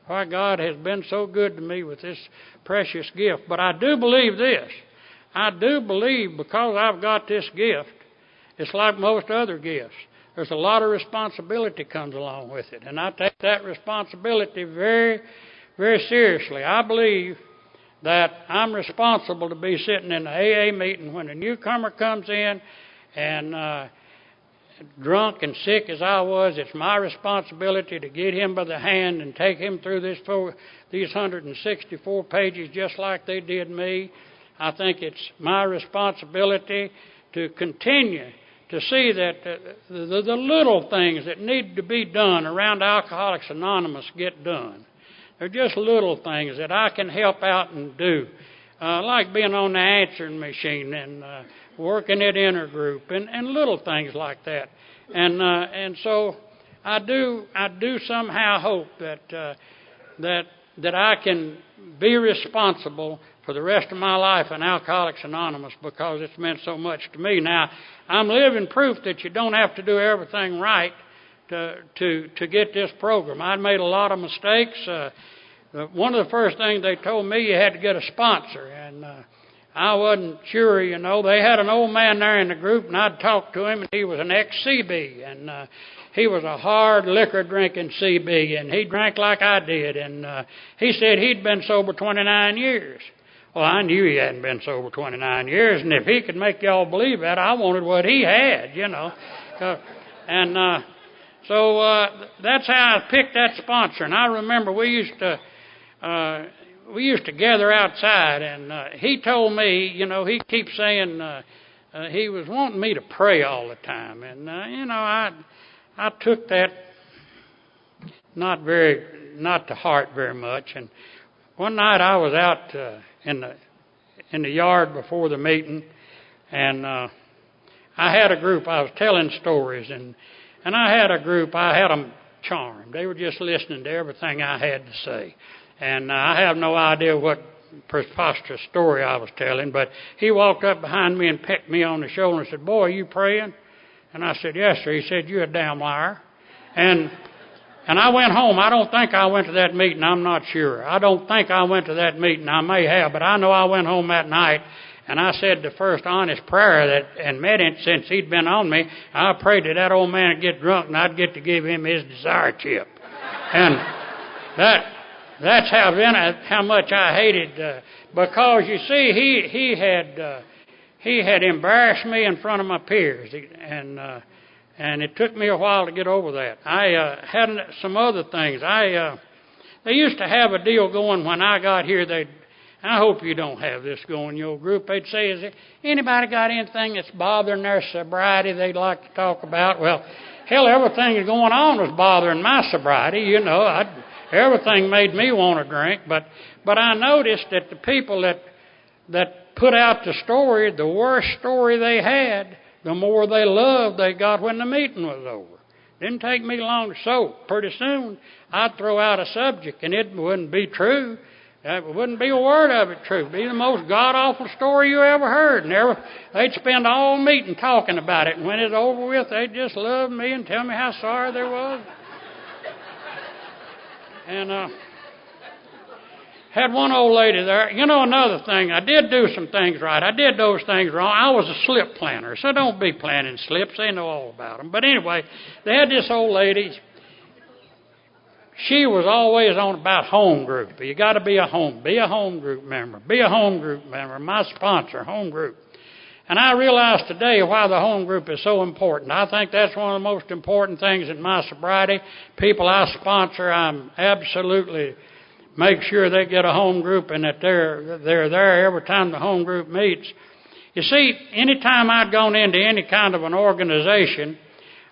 why God has been so good to me with this precious gift. But I do believe this. I do believe because I've got this gift, it's like most other gifts. There's a lot of responsibility comes along with it, and I take that responsibility very, very seriously. I believe that I'm responsible to be sitting in the AA meeting when a newcomer comes in and drunk and sick as I was. It's my responsibility to get him by the hand and take him through these 164 pages just like they did me. I think it's my responsibility to continue to see that the little things that need to be done around Alcoholics Anonymous get done. They're just little things that I can help out and do, like being on the answering machine and working at intergroup and little things like that. And so I do somehow hope that I can be responsible for the rest of my life in Alcoholics Anonymous because it's meant so much to me. Now, I'm living proof that you don't have to do everything right to get this program. I made a lot of mistakes. One of the first things they told me, you had to get a sponsor, and I wasn't sure, you know. They had an old man there in the group, and I'd talk to him, and he was an ex-CB, and he was a hard liquor-drinking CB, and he drank like I did, and he said he'd been sober 29 years. Well, I knew he hadn't been sober 29 years, and if he could make y'all believe that, I wanted what he had, you know. So that's how I picked that sponsor. And I remember we used to we used to gather outside, and he told me, he keeps saying he was wanting me to pray all the time, and I took that not to heart very much. And one night I was out in the yard before the meeting, and I had a group. I was telling stories, and I had a group. I had them charmed. They were just listening to everything I had to say. And I have no idea what preposterous story I was telling, but he walked up behind me and pecked me on the shoulder and said, "Boy, are you praying?" And I said, "Yes, sir." He said, "You're a damn liar." And I went home. I don't think I went to that meeting. I'm not sure. I don't think I went to that meeting. I may have, but I know I went home that night, and I said the first honest prayer and meant it since he'd been on me. I prayed that old man would get drunk, and I'd get to give him his desire chip. And that's how much I hated, because you see, he had embarrassed me in front of my peers, and it took me a while to get over that. I had some other things. They used to have a deal going when I got here. I hope you don't have this going in your group. They'd say, "Is there anybody got anything that's bothering their sobriety they'd like to talk about?" Well, hell, everything that's going on was bothering my sobriety. Everything made me want to drink. But I noticed that the people that put out the story, the worst story they had, the more they loved they got when the meeting was over. Didn't take me long to soak. Pretty soon, I'd throw out a subject, and it wouldn't be true. It wouldn't be a word of it true. It'd be the most god-awful story you ever heard. And they'd spend all meeting talking about it, and when it's over with, they'd just love me and tell me how sorry they was. And had one old lady there. Another thing, I did do some things right. I did those things wrong. I was a slip planner, so don't be planning slips. They know all about them. But anyway, they had this old lady. She was always on about home group. You got to be a home group member. Be a home group member. My sponsor, home group. And I realize today why the home group is so important. I think that's one of the most important things in my sobriety. People I sponsor, I'm absolutely make sure they get a home group and that they're there every time the home group meets. You see, anytime I'd gone into any kind of an organization,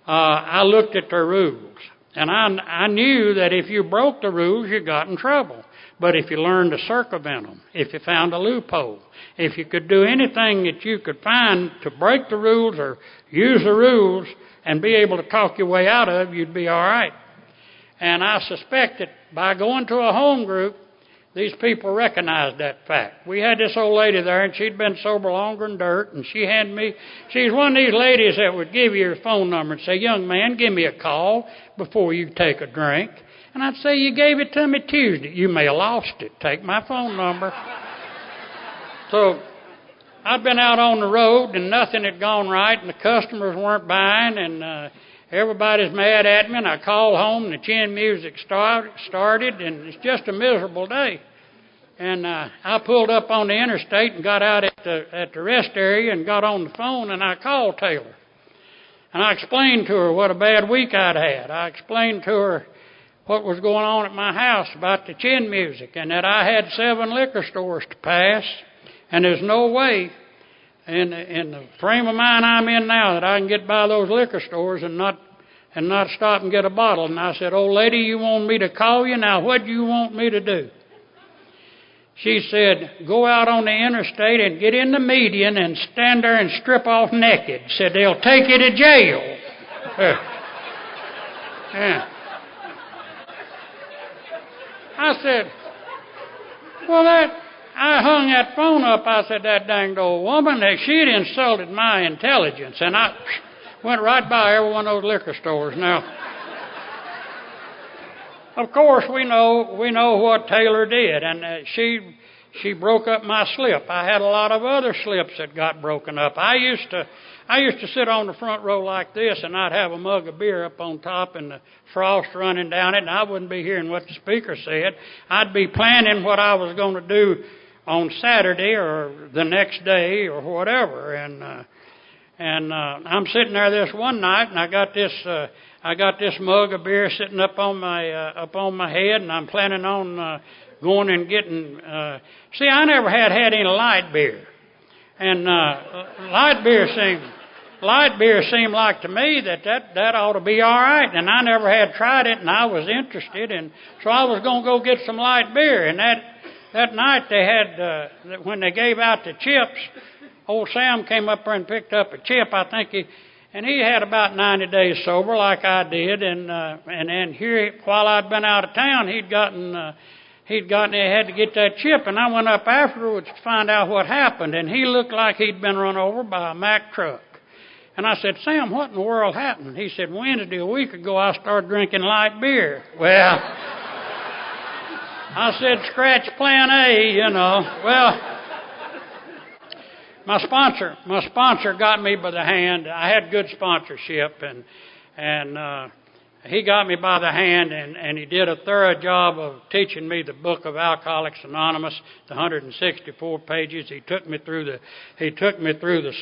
I looked at their rules. And I knew that if you broke the rules, you got in trouble. But if you learned to circumvent them, if you found a loophole, if you could do anything that you could find to break the rules or use the rules and be able to talk your way out of, you'd be all right. And I suspect that by going to a home group, these people recognized that fact. We had this old lady there, and she'd been sober longer than dirt, and she's one of these ladies that would give you her phone number and say, "Young man, give me a call before you take a drink." And I'd say, "You gave it to me Tuesday." "You may have lost it. Take my phone number." So I'd been out on the road, and nothing had gone right, and the customers weren't buying, and everybody's mad at me, and I called home, and the chin music started, and it's just a miserable day. And I pulled up on the interstate and got out at the rest area and got on the phone, and I called Taylor. And I explained to her what a bad week I'd had. I explained to her what was going on at my house about the chin music, and that I had 7 liquor stores to pass, and there's no way in the frame of mind I'm in now that I can get by those liquor stores and not stop and get a bottle. And I said, "Old lady, you want me to call you? Now, what do you want me to do?" She said, "Go out on the interstate and get in the median and stand there and strip off naked." Said, "They'll take you to jail." Yeah. I said, "Well, I hung that phone up." I said, "That danged old woman, she'd insulted my intelligence." And I went right by every one of those liquor stores. Now, of course, we know what Taylor did, and she broke up my slip. I had a lot of other slips that got broken up. I used to sit on the front row like this, and I'd have a mug of beer up on top and the frost running down it, and I wouldn't be hearing what the speaker said. I'd be planning what I was going to do on Saturday or the next day or whatever. And I'm sitting there this one night, and I got this mug of beer sitting up on my head, and I'm planning on going and getting. See, I never had any light beer, and light beer seemed like to me that ought to be all right. And I never had tried it, and I was interested, and so I was going to go get some light beer. And that night they had when they gave out the chips, old Sam came up there and picked up a chip. I think he had about 90 days sober, like I did, and then here while I'd been out of town, he had to get that chip, and I went up afterwards to find out what happened, and he looked like he'd been run over by a Mack truck. And I said, Sam, what in the world happened? He said, Wednesday a week ago I started drinking light beer. Well, I said, scratch plan A, you know. Well, my sponsor got me by the hand. I had good sponsorship, and he got me by the hand, and he did a thorough job of teaching me the book of Alcoholics Anonymous, the 164 pages. He took me through the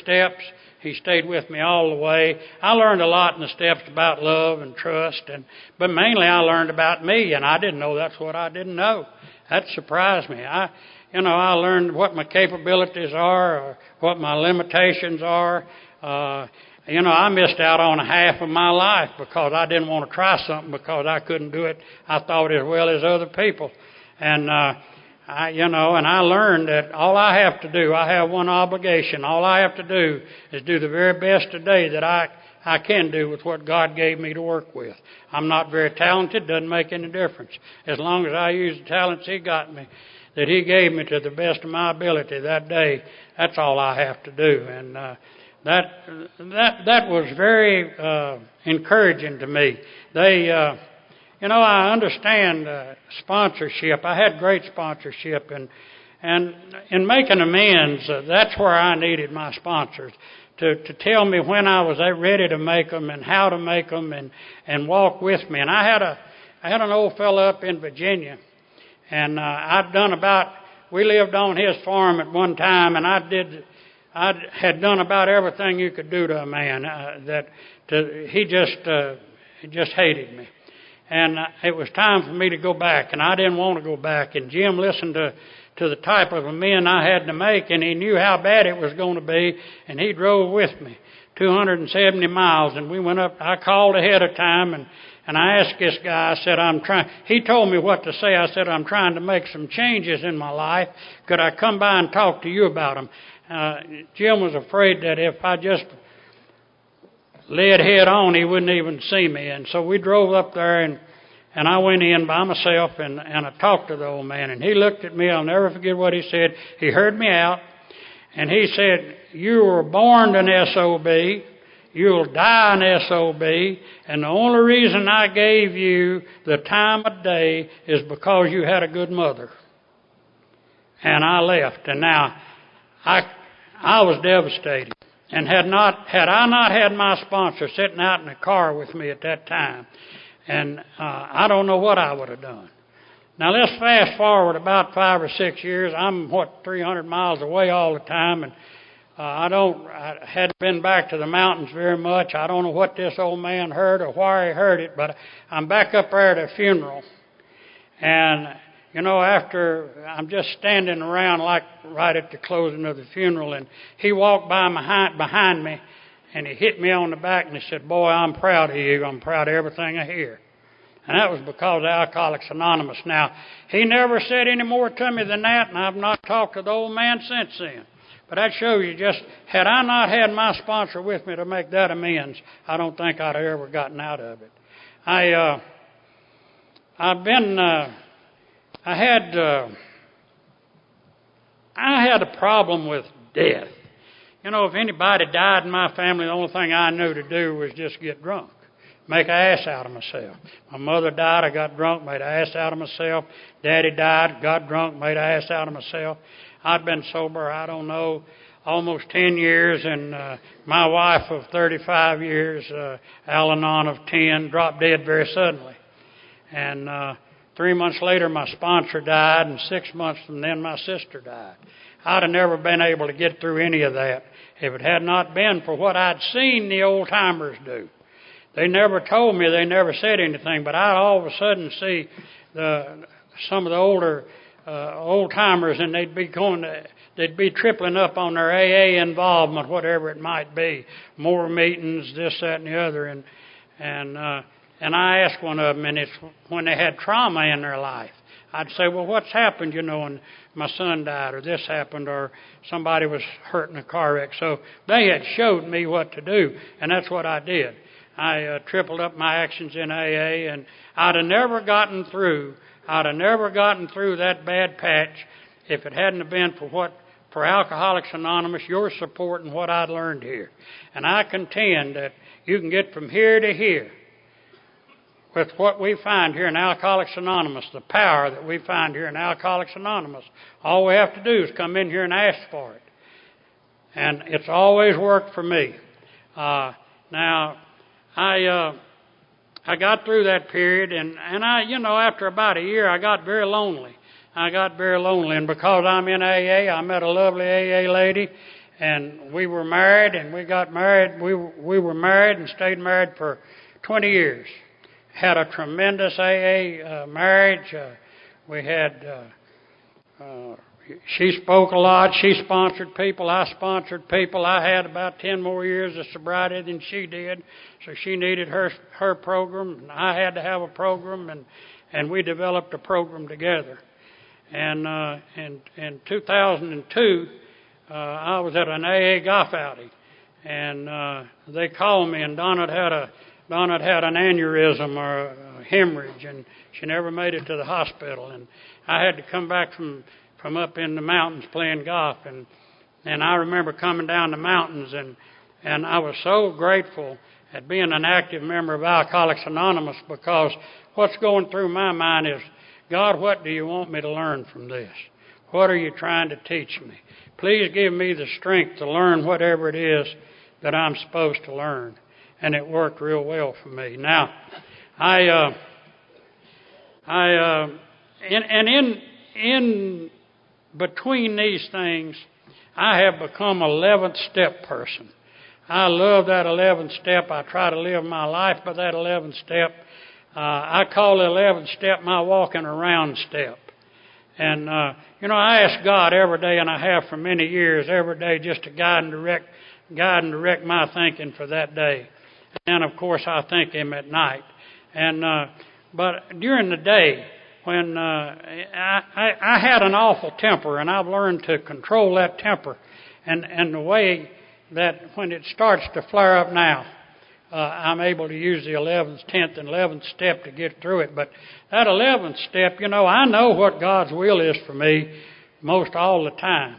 steps. He stayed with me all the way. I learned a lot in the steps about love and trust, but mainly I learned about me, and I didn't know that's what I didn't know. That surprised me. I learned what my capabilities are, or what my limitations are. I missed out on a half of my life because I didn't want to try something because I couldn't do it, I thought, as well as other people. And I learned that all I have to do, I have one obligation. All I have to do is do the very best today that I can do with what God gave me to work with. I'm not very talented, doesn't make any difference. As long as I use the talents He got me, that He gave me to the best of my ability that day, that's all I have to do. And that was very encouraging to me. I understand sponsorship. I had great sponsorship, and in making amends, that's where I needed my sponsors to tell me when I was ready to make them and how to make them and walk with me. And I had an old fellow up in Virginia, and we lived on his farm at one time, and I had done about everything you could do to a man. He just hated me. And it was time for me to go back, and I didn't want to go back. And Jim listened to the type of amend I had to make, and he knew how bad it was going to be, and he drove with me 270 miles. And we went up. I called ahead of time, and I asked this guy, I said, he told me what to say. I said, I'm trying to make some changes in my life. Could I come by and talk to you about them? Jim was afraid that if I just led head on, he wouldn't even see me. And so we drove up there, and I went in by myself, and I talked to the old man. And he looked at me. I'll never forget what he said. He heard me out, and he said, you were born an SOB. You'll die an SOB. And the only reason I gave you the time of day is because you had a good mother. And I left. And now, I was devastated. And had I not had my sponsor sitting out in the car with me at that time, and I don't know what I would have done. Now let's fast forward about 5 or 6 years. I'm 300 miles away all the time, and I hadn't been back to the mountains very much. I don't know what this old man heard or why he heard it, but I'm back up there at a funeral, and after I'm just standing around like right at the closing of the funeral, and he walked by behind me, and he hit me on the back, and he said, boy, I'm proud of you. I'm proud of everything I hear. And that was because of Alcoholics Anonymous. Now, he never said any more to me than that, and I've not talked to the old man since then. But that shows you just, had I not had my sponsor with me to make that amends, I don't think I'd have ever gotten out of it. I had a problem with death. If anybody died in my family, the only thing I knew to do was just get drunk, make an ass out of myself. My mother died, I got drunk, made an ass out of myself. Daddy died, got drunk, made an ass out of myself. I'd been sober, I don't know, almost 10 years, and my wife of 35 years, Al-Anon of 10, dropped dead very suddenly. And 3 months later, my sponsor died, and 6 months from then, my sister died. I'd have never been able to get through any of that if it had not been for what I'd seen the old-timers do. They never told me, they never said anything, but I'd all of a sudden see some of the older old timers, and they'd be tripling up on their AA involvement, whatever it might be, more meetings, this, that, and the other, and I asked one of them, and it's when they had trauma in their life. I'd say, well, what's happened, and my son died, or this happened, or somebody was hurt in a car wreck. So they had showed me what to do, and that's what I did. I tripled up my actions in AA, and I'd have never gotten through that bad patch if it hadn't have been for Alcoholics Anonymous, your support, and what I'd learned here. And I contend that you can get from here to here with what we find here in Alcoholics Anonymous, the power that we find here in Alcoholics Anonymous. All we have to do is come in here and ask for it. And it's always worked for me. Now, I got through that period, and I, after about a year, I got very lonely. And because I'm in AA, I met a lovely AA lady, and we were married, and we got married. We were married and stayed married for 20 years. Had a tremendous AA marriage. We had, she spoke a lot. She sponsored people. I sponsored people. I had about 10 more years of sobriety than she did. So she needed her program, and I had to have a program, and we developed a program together. And in 2002, I was at an AA golf outing, and they called me, and Donna had an aneurysm or a hemorrhage, and she never made it to the hospital. And I had to come back from up in the mountains playing golf, and I remember coming down the mountains, and I was so grateful at being an active member of Alcoholics Anonymous, because what's going through my mind is, God, what do you want me to learn from this? What are you trying to teach me? Please give me the strength to learn whatever it is that I'm supposed to learn. And it worked real well for me. Now, in between these things, I have become 11th step person. I love that 11th step. I try to live my life by that 11th step. I call the 11th step my walking around step. And, I ask God every day, and I have for many years, every day, just to guide and direct my thinking for that day. And, of course, I thank Him at night. And but during the day, when I had an awful temper, and I've learned to control that temper, and the way that when it starts to flare up now, I'm able to use the 11th, 10th, and 11th step to get through it. But that 11th step, I know what God's will is for me most all the time.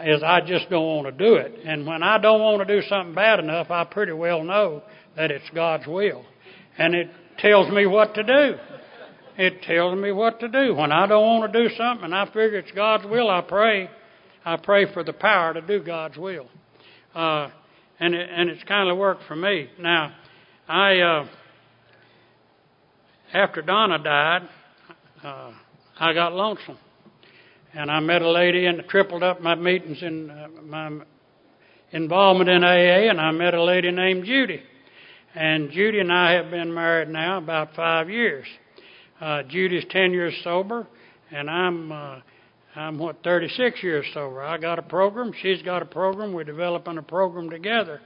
Is I just don't want to do it. And when I don't want to do something bad enough, I pretty well know that it's God's will. And it tells me what to do. It tells me what to do. When I don't want to do something and I figure it's God's will, I pray. I pray for the power to do God's will. And it's kind of worked for me. Now, after Donna died, I got lonesome. And I met a lady and tripled up my meetings in my involvement in AA, and I met a lady named Judy. And Judy and I have been married now about 5 years. Judy's 10 years sober, and I'm 36 years sober. I got a program. She's got a program. We're developing a program together.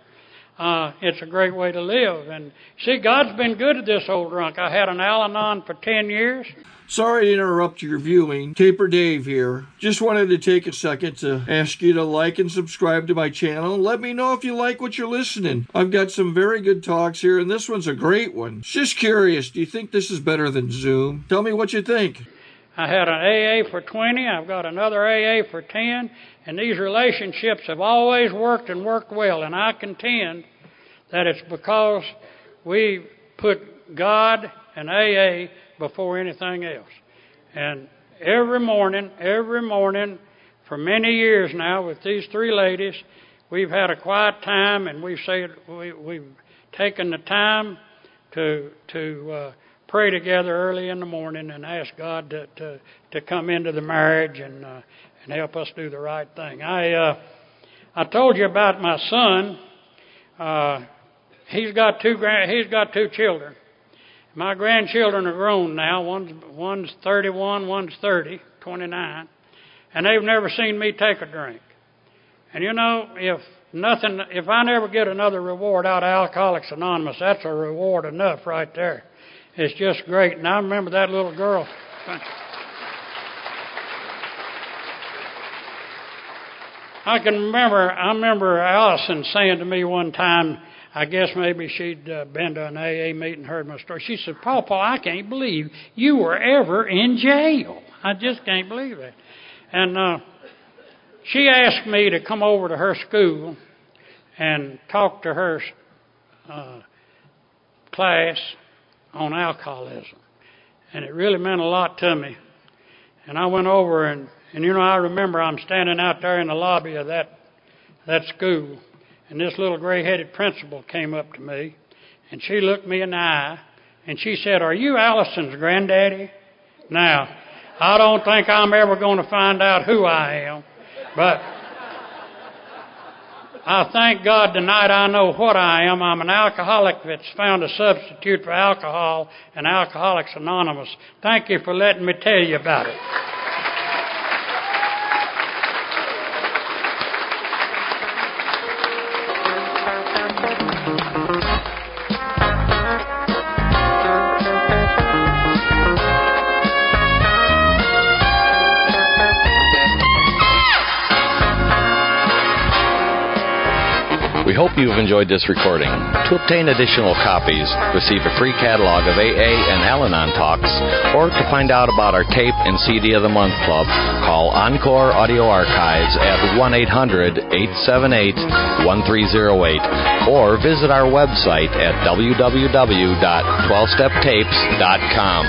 It's a great way to live. And see, God's been good to this old drunk. I had an Al-Anon for 10 years. Sorry to interrupt your viewing. Taper Dave here. Just wanted to take a second to ask you to like and subscribe to my channel. And let me know if you like what you're listening. I've got some very good talks here, and this one's a great one. Just curious, do you think this is better than Zoom? Tell me what you think. I had an AA for 20. I've got another AA for 10. And these relationships have always worked and worked well. And I contend that it's because we put God and AA before anything else. And every morning, for many years now, with these three ladies, we've had a quiet time, and we've taken the time to pray together early in the morning and ask God to come into the marriage and help us do the right thing. I told you about my son. He's got two children. My grandchildren are grown now. One's 31, one's 30, 29, and they've never seen me take a drink. And you know, if I never get another reward out of Alcoholics Anonymous, that's a reward enough right there. It's just great. And I remember that little girl. I remember Allison saying to me one time, I guess maybe she'd been to an AA meeting and heard my story. She said, Paul, I can't believe you were ever in jail. I just can't believe it. And she asked me to come over to her school and talk to her class on alcoholism. And it really meant a lot to me. And I went over and you know, I remember I'm standing out there in the lobby of that school, and this little gray-headed principal came up to me, and she looked me in the eye, and she said, "Are you Allison's granddaddy?" Now, I don't think I'm ever going to find out who I am, but I thank God tonight I know what I am. I'm an alcoholic that's found a substitute for alcohol and Alcoholics Anonymous. Thank you for letting me tell you about it. We hope you've enjoyed this recording. To obtain additional copies, receive a free catalog of AA and Al-Anon talks, or to find out about our tape and CD of the Month Club, call Encore Audio Archives at 1-800-878-1308, or visit our website at www.12steptapes.com.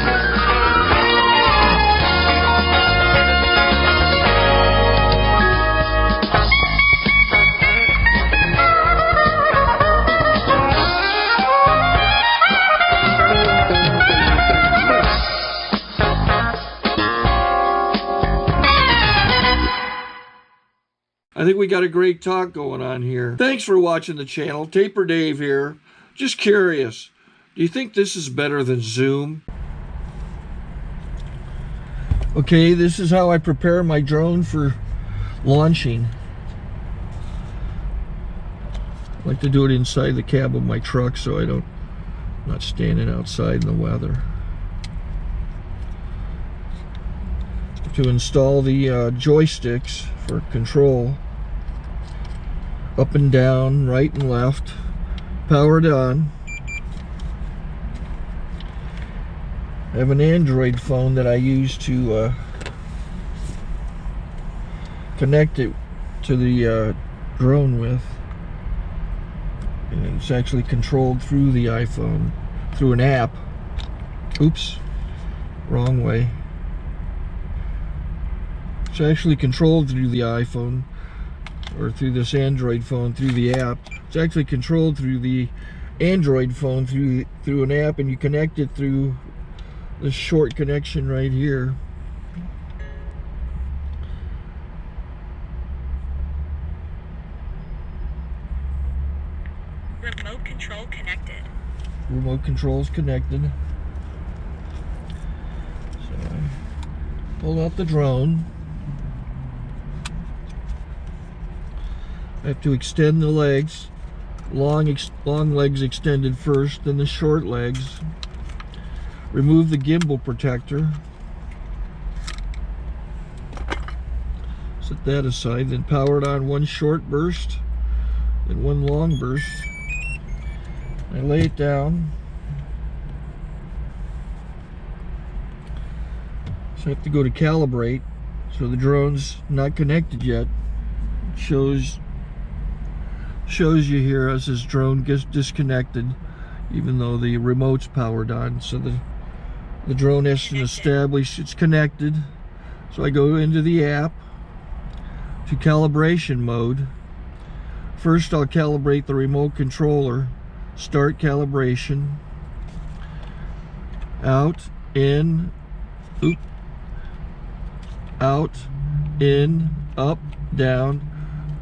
I think we got a great talk going on here. Thanks for watching the channel. Taper Dave here. Just curious, do you think this is better than Zoom? Okay, this is how I prepare my drone for launching. I like to do it inside the cab of my truck so I'm not standing outside in the weather. To install the joysticks for control, up and down, right and left, powered on. I have an Android phone that I use to connect it to the drone with. And it's actually controlled through the iPhone, through an app. Oops, wrong way. It's actually controlled through the iPhone, or through this Android phone, through the app. It's actually controlled through the Android phone, through an app, and you connect it through this short connection right here. Remote control connected. Remote control's connected. So I pull out the drone. I have to extend the legs, long legs extended first, then the short legs. Remove the gimbal protector. Set that aside, then power it on one short burst, then one long burst. I lay it down. So I have to go to calibrate. So the drone's not connected yet. It shows you here as this drone gets disconnected, even though the remote's powered on. So the drone has to establish it's connected. So I go into the app to calibration mode. First I'll calibrate the remote controller. Start calibration. Out, in, out, in, up, down.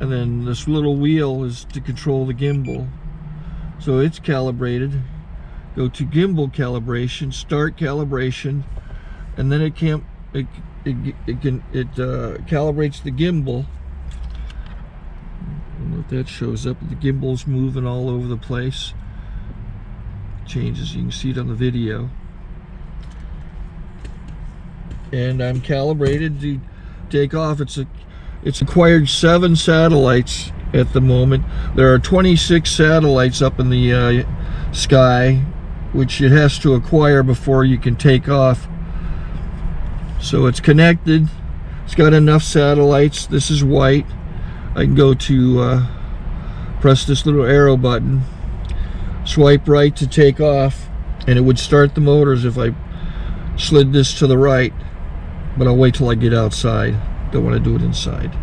And then this little wheel is to control the gimbal. So it's calibrated. Go to gimbal calibration, start calibration, and then it calibrates the gimbal. I don't know if that shows up. The gimbal's moving all over the place. Changes, you can see it on the video. And I'm calibrated to take off. It's acquired 7 satellites at the moment. There are 26 satellites up in the sky, which it has to acquire before you can take off. So it's connected. It's got enough satellites. This is white. I can go to press this little arrow button, swipe right to take off, and it would start the motors if I slid this to the right. But I'll wait till I get outside. Don't want to do it inside.